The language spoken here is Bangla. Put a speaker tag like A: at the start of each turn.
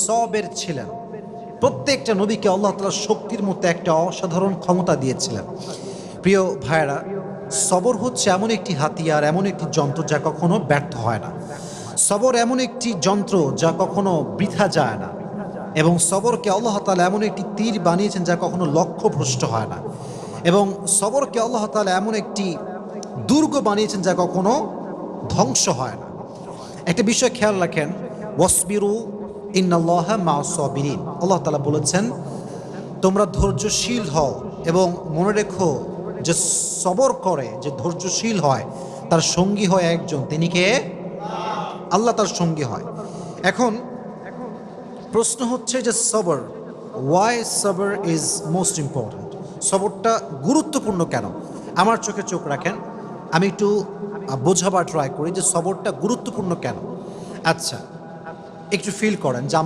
A: সবের ছিলেন। প্রত্যেকটা নবীকে আল্লাহ তাআলা শক্তির মতো একটা অসাধারণ ক্ষমতা দিয়েছিলেন। প্রিয় ভাইয়েরা, সবর হচ্ছে এমন একটি হাতিয়ার, এমন একটি যন্ত্র যা কখনো ব্যর্থ হয় না। সবর এমন একটি যন্ত্র যা কখনো বৃথা যায় না, এবং সবরকে আল্লাহ তাআলা এমন একটি তীর বানিয়েছেন যা কখনো লক্ষ্যভ্রষ্ট হয় না, এবং সবরকে আল্লাহ তাআলা এমন একটি দুর্গ বানিয়েছেন যা কখনো ধ্বংস হয় না। একটা বিষয় খেয়াল রাখেন, ওয়াসবিরু ইন্নাল্লাহা মা'আস সাবিরিন। আল্লাহ তাআলা বলেছেন তোমরা ধৈর্যশীল হও, এবং মনে রেখো যে সবর করে, যে ধৈর্যশীল হয়, তার সঙ্গী হয় একজন, তিনি কে? আল্লাহ তার সঙ্গী হয়। এখন প্রশ্ন হচ্ছে যে সবর, ওয়াই সবর ইজ মোস্ট ইম্পর্ট্যান্ট? সবরটা গুরুত্বপূর্ণ কেন? আমার চোখে চোখ রাখেন, আমি একটু বোঝাবার ট্রাই করি যে সবরটা গুরুত্বপূর্ণ কেন। আচ্ছা, একটু ফিল করেন যে